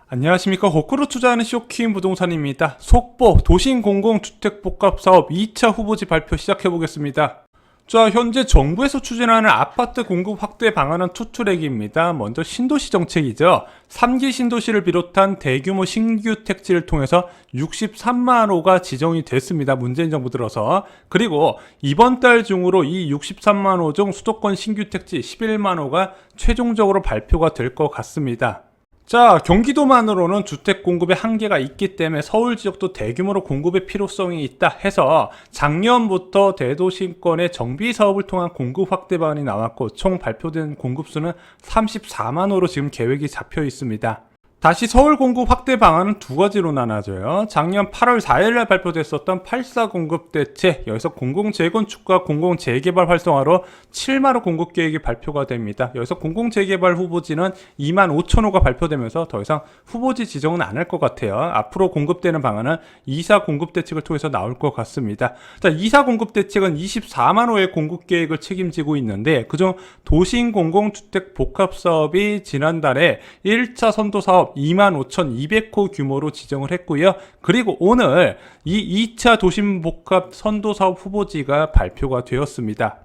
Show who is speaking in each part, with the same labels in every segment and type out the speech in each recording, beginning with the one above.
Speaker 1: 안녕하십니까. 거꾸로 투자하는 쇼킹 부동산입니다. 속보 도심공공주택복합사업 2차 후보지 발표 시작해보겠습니다. 자, 현재 정부에서 추진하는 아파트 공급 확대 방안은 투트랙입니다. 먼저 신도시 정책이죠. 3기 신도시를 비롯한 대규모 신규 택지를 통해서 63만 호가 지정이 됐습니다. 문재인 정부 들어서. 그리고 이번 달 중으로 이 63만 호 중 수도권 신규 택지 11만 호가 최종적으로 발표가 될 것 같습니다. 자, 경기도만으로는 주택 공급에 한계가 있기 때문에 서울 지역도 대규모로 공급의 필요성이 있다 해서 작년부터 대도심권의 정비 사업을 통한 공급 확대 방안이 나왔고, 총 발표된 공급수는 34만 호로 지금 계획이 잡혀 있습니다. 다시 서울 공급 확대 방안은 두 가지로 나눠져요. 작년 8월 4일날 발표됐었던 8.4 공급 대책, 여기서 공공재건축과 공공재개발 활성화로 7만 호 공급 계획이 발표가 됩니다. 여기서 공공재개발 후보지는 2만 5천 호가 발표되면서 더 이상 후보지 지정은 안 할 것 같아요. 앞으로 공급되는 방안은 2사 공급 대책을 통해서 나올 것 같습니다. 자, 2사 공급 대책은 24만 호의 공급 계획을 책임지고 있는데, 그중 도심 공공주택 복합사업이 지난달에 1차 선도사업 25,200호 규모로 지정을 했고요. 그리고 오늘 이 2차 도심복합 선도사업 후보지가 발표가 되었습니다.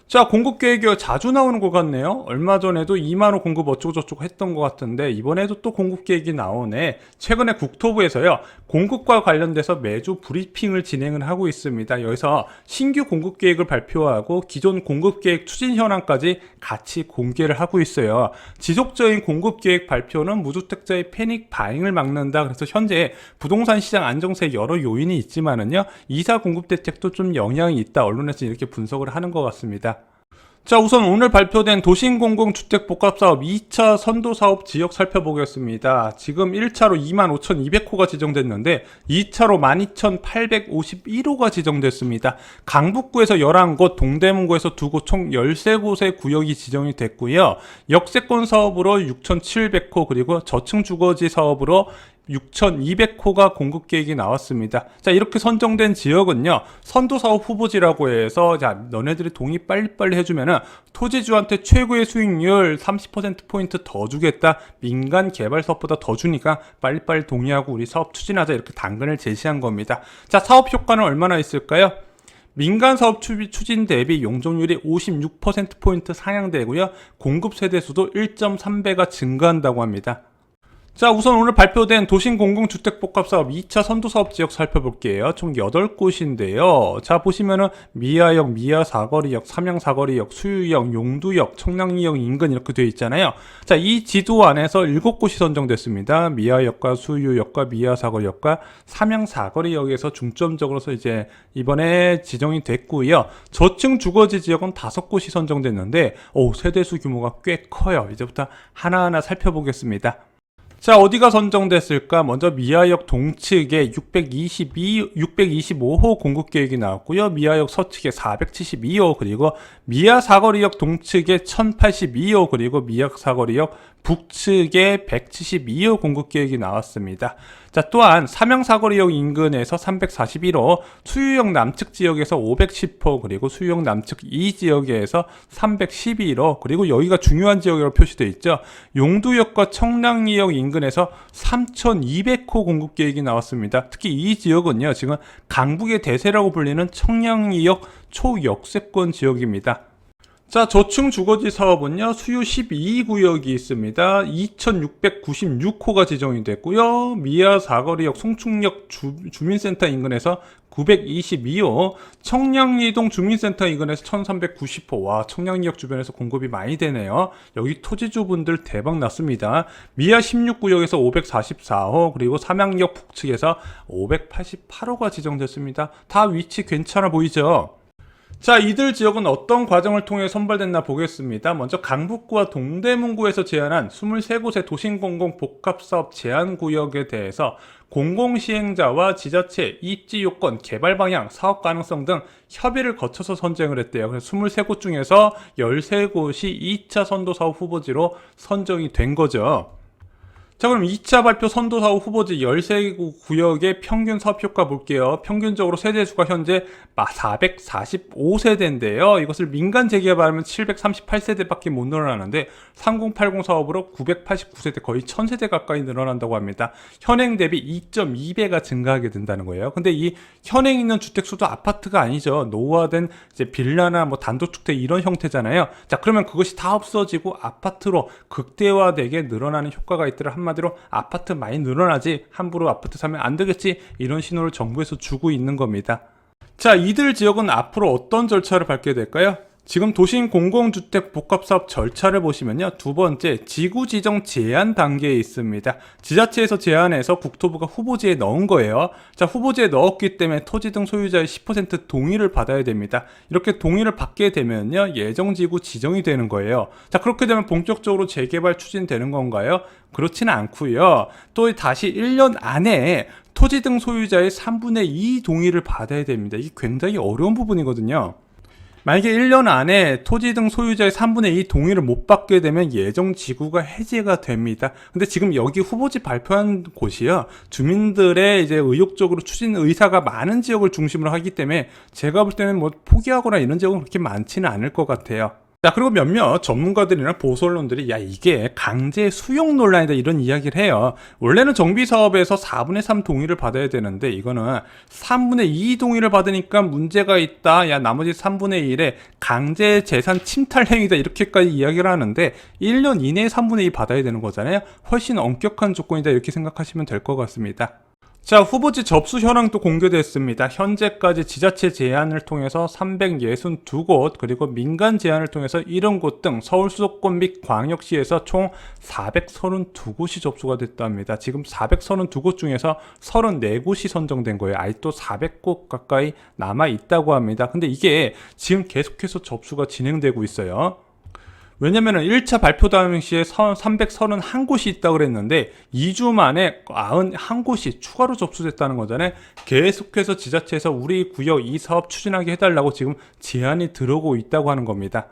Speaker 1: 자, 공급 계획이 자주 나오는 것 같네요. 얼마 전에도 2만 호 공급 어쩌고저쩌고 했던 것 같은데 이번에도 또 공급 계획이 나오네. 최근에 국토부에서요, 공급과 관련돼서 매주 브리핑을 진행을 하고 있습니다. 여기서 신규 공급 계획을 발표하고 기존 공급 계획 추진 현황까지 같이 공개를 하고 있어요. 지속적인 공급 계획 발표는 무주택자의 패닉 바잉을 막는다. 그래서 현재 부동산 시장 안정세에 여러 요인이 있지만은요, 2사 공급 대책도 좀 영향이 있다. 언론에서 이렇게 분석을 하는 것 같습니다. 자, 우선 오늘 발표된 도심공공주택복합사업 2차 선도사업 지역 살펴보겠습니다. 지금 1차로 25,200호가 지정됐는데 2차로 12,851호가 지정됐습니다. 강북구에서 11곳, 동대문구에서 2곳, 총 13곳의 구역이 지정이 됐고요. 역세권 사업으로 6,700호, 그리고 저층 주거지 사업으로 6,200호가 공급 계획이 나왔습니다. 자, 이렇게 선정된 지역은요, 선도사업 후보지라고 해서, 자, 너네들이 동의 빨리빨리 해주면은 토지주한테 최고의 수익률 30%포인트 더 주겠다, 민간 개발 사업보다 더 주니까 빨리빨리 동의하고 우리 사업 추진하자, 이렇게 당근을 제시한 겁니다. 자, 사업 효과는 얼마나 있을까요? 민간 사업 추진 대비 용적률이 56%포인트 상향되고요, 공급 세대수도 1.3배가 증가한다고 합니다. 자, 우선 오늘 발표된 도심공공주택복합사업 2차 선도사업 지역 살펴볼게요. 총 8곳인데요. 자, 보시면은 미아역, 미아사거리역, 삼양사거리역, 수유역, 용두역, 청량리역 인근 이렇게 되어 있잖아요. 자, 이 지도 안에서 7곳이 선정됐습니다. 미아역과 수유역과 미아사거리역과 삼양사거리역에서 중점적으로서 이제 이번에 지정이 됐고요. 저층 주거지 지역은 5곳이 선정됐는데, 세대수 규모가 꽤 커요. 이제부터 하나하나 살펴보겠습니다. 자, 어디가 선정됐을까? 먼저 미아역 동측에 625호 공급 계획이 나왔고요. 미아역 서측에 472호, 그리고 미아사거리역 동측에 1082호, 그리고 미아사거리역 북측에 172호 공급 계획이 나왔습니다. 자, 또한 삼양사거리역 인근에서 341호, 수유역 남측 지역에서 510호, 그리고 수유역 남측 2지역에서 311호, 그리고 여기가 중요한 지역으로 표시되어 있죠. 용두역과 청량리역 인근에서 3200호 공급 계획이 나왔습니다. 특히 이 지역은요, 지금 강북의 대세라고 불리는 청량리역 초역세권 지역입니다. 자, 저층 주거지 사업은요, 수유 12구역이 있습니다. 2696호가 지정이 됐고요. 미아 사거리역 송충역 주민센터 인근에서 922호, 청량리동 주민센터 인근에서 1390호. 와, 청량리역 주변에서 공급이 많이 되네요. 여기 토지주분들 대박 났습니다. 미아 16구역에서 544호, 그리고 삼양역 북측에서 588호가 지정됐습니다. 다 위치 괜찮아 보이죠? 자, 이들 지역은 어떤 과정을 통해 선발됐나 보겠습니다. 먼저 강북구와 동대문구에서 제안한 23곳의 도심공공 복합사업 제한구역에 대해서 공공시행자와 지자체, 입지요건, 개발방향, 사업가능성 등 협의를 거쳐서 선정을 했대요. 그래서 23곳 중에서 13곳이 2차 선도사업 후보지로 선정이 된 거죠. 자, 그럼 2차 발표 선도사업 후보지 13구역의 평균 사업 효과 볼게요. 평균적으로 세대수가 현재 445세대인데요. 이것을 민간 재개발하면 738세대밖에 못 늘어나는데 3080 사업으로 989세대, 거의 1000세대 가까이 늘어난다고 합니다. 현행 대비 2.2배가 증가하게 된다는 거예요. 근데 이 현행 있는 주택수도 아파트가 아니죠. 노후화된 이제 빌라나 뭐 단독주택 이런 형태잖아요. 자, 그러면 그것이 다 없어지고 아파트로 극대화되게 늘어나는 효과가 있더라. 한마디로 아파트 많이 늘어나지, 함부로 아파트 사면 안 되겠지, 이런 신호를 정부에서 주고 있는 겁니다. 자, 이들 지역은 앞으로 어떤 절차를 밟게 될까요? 지금 도심 공공주택 복합사업 절차를 보시면요, 두 번째, 지구지정 제안 단계에 있습니다. 지자체에서 제안해서 국토부가 후보지에 넣은 거예요. 자, 후보지에 넣었기 때문에 토지 등 소유자의 10% 동의를 받아야 됩니다. 이렇게 동의를 받게 되면요, 예정지구 지정이 되는 거예요. 자, 그렇게 되면 본격적으로 재개발 추진되는 건가요? 그렇지는 않고요. 또 다시 1년 안에 토지 등 소유자의 3분의 2 동의를 받아야 됩니다. 이게 굉장히 어려운 부분이거든요. 만약에 1년 안에 토지 등 소유자의 3분의 2 동의를 못 받게 되면 예정 지구가 해제가 됩니다. 근데 지금 여기 후보지 발표한 곳이요, 주민들의 이제 의욕적으로 추진 의사가 많은 지역을 중심으로 하기 때문에 제가 볼 때는 뭐 포기하거나 이런 지역은 그렇게 많지는 않을 것 같아요. 자, 그리고 몇몇 전문가들이나 보수 언론들이 야, 이게 강제 수용 논란이다, 이런 이야기를 해요. 원래는 정비사업에서 4분의 3 동의를 받아야 되는데 이거는 3분의 2 동의를 받으니까 문제가 있다, 야, 나머지 3분의 1에 강제 재산 침탈 행위다, 이렇게까지 이야기를 하는데 1년 이내에 3분의 2 받아야 되는 거잖아요. 훨씬 엄격한 조건이다, 이렇게 생각하시면 될 것 같습니다. 자, 후보지 접수 현황도 공개됐습니다. 현재까지 지자체 제안을 통해서 362곳, 그리고 민간 제안을 통해서 70곳 등 서울 수도권 및 광역시에서 총 432곳이 접수가 됐답니다. 지금 432곳 중에서 34곳이 선정된 거예요. 아직도 400곳 가까이 남아 있다고 합니다. 근데 이게 지금 계속해서 접수가 진행되고 있어요. 왜냐면은 1차 발표 당시에 331곳이 있다고 그랬는데 2주 만에 91곳이 추가로 접수됐다는 거잖아요. 계속해서 지자체에서 우리 구역 이 사업 추진하게 해달라고 지금 제안이 들어오고 있다고 하는 겁니다.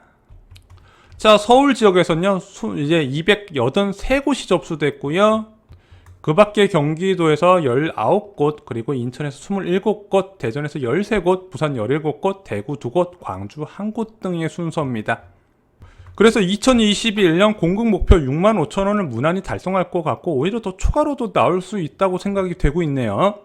Speaker 1: 자, 서울 지역에서는요, 이제 283곳이 접수됐고요. 그 밖에 경기도에서 19곳, 그리고 인천에서 27곳, 대전에서 13곳, 부산 17곳, 대구 2곳, 광주 1곳 등의 순서입니다. 그래서 2021년 공급 목표 65,000원을 무난히 달성할 것 같고 오히려 더 추가로도 나올 수 있다고 생각이 되고 있네요.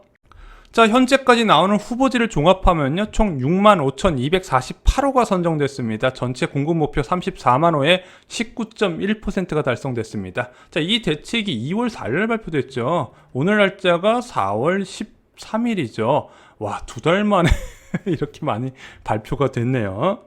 Speaker 1: 자, 현재까지 나오는 후보지를 종합하면요, 총 65,248호가 선정됐습니다. 전체 공급 목표 34만호에 19.1%가 달성됐습니다. 자, 이 대책이 2월 4일 발표됐죠. 오늘 날짜가 4월 13일이죠. 와, 2달 만에 이렇게 많이 발표가 됐네요.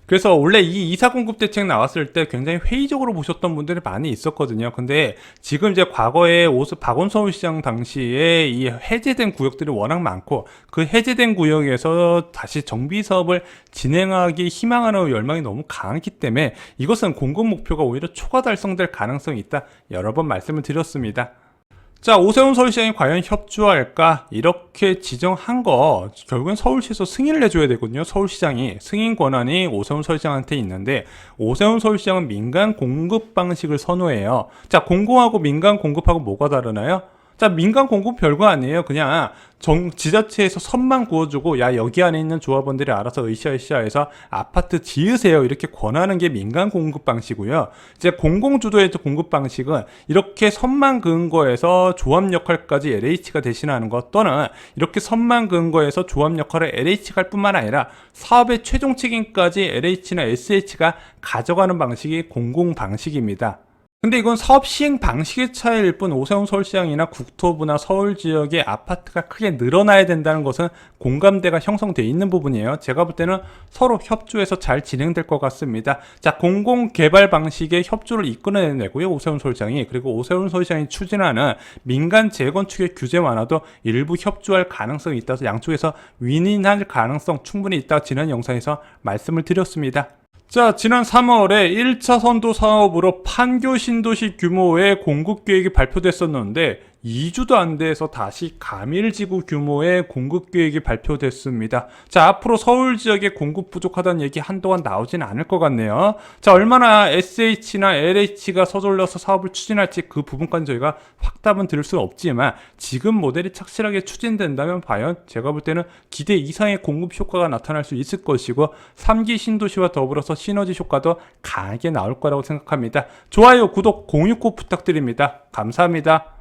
Speaker 1: 그래서 원래 이 이사 공급 대책 나왔을 때 굉장히 회의적으로 보셨던 분들이 많이 있었거든요. 근데 지금 이제 과거에 박원 서울시장 당시에 이 해제된 구역들이 워낙 많고 그 해제된 구역에서 다시 정비 사업을 진행하기 희망하는 열망이 너무 강하기 때문에 이것은 공급 목표가 오히려 초과 달성될 가능성이 있다, 여러 번 말씀을 드렸습니다. 자, 오세훈 서울시장이 과연 협조할까? 이렇게 지정한 거 결국엔 서울시에서 승인을 내줘야 되거든요. 서울시장이 승인 권한이 오세훈 서울시장한테 있는데 오세훈 서울시장은 민간 공급 방식을 선호해요. 자, 공공하고 민간 공급하고 뭐가 다르나요? 자, 민간 공급 별거 아니에요. 그냥 지자체에서 선만 구워주고 야, 여기 안에 있는 조합원들이 알아서 으쌰으쌰해서 아파트 지으세요, 이렇게 권하는 게 민간 공급 방식이고요. 이제 공공주도의 공급 방식은 이렇게 선만 그은 거에서 조합 역할까지 LH가 대신하는 것, 또는 이렇게 선만 그은 거에서 조합 역할을 LH가 할 뿐만 아니라 사업의 최종 책임까지 LH나 SH가 가져가는 방식이 공공 방식입니다. 근데 이건 사업 시행 방식의 차이일 뿐 오세훈 서울시장이나 국토부나 서울 지역의 아파트가 크게 늘어나야 된다는 것은 공감대가 형성되어 있는 부분이에요. 제가 볼 때는 서로 협조해서 잘 진행될 것 같습니다. 자, 공공개발 방식의 협조를 이끌어내고요, 오세훈 서울시장이. 그리고 오세훈 서울시장이 추진하는 민간 재건축의 규제 완화도 일부 협조할 가능성이 있다서 양쪽에서 윈윈할 가능성 충분히 있다, 지난 영상에서 말씀을 드렸습니다. 자, 지난 3월에 1차 선도 사업으로 판교 신도시 규모의 공급 계획이 발표됐었는데 2주도 안 돼서 다시 가밀지구 규모의 공급 계획이 발표됐습니다. 자, 앞으로 서울 지역에 공급 부족하다는 얘기 한동안 나오진 않을 것 같네요. 자, 얼마나 SH나 LH가 서둘러서 사업을 추진할지 그 부분까지 저희가 확답은 드릴 수는 없지만 지금 모델이 착실하게 추진된다면 과연 제가 볼 때는 기대 이상의 공급 효과가 나타날 수 있을 것이고 3기 신도시와 더불어서 시너지 효과도 강하게 나올 거라고 생각합니다. 좋아요, 구독, 공유 꼭 부탁드립니다. 감사합니다.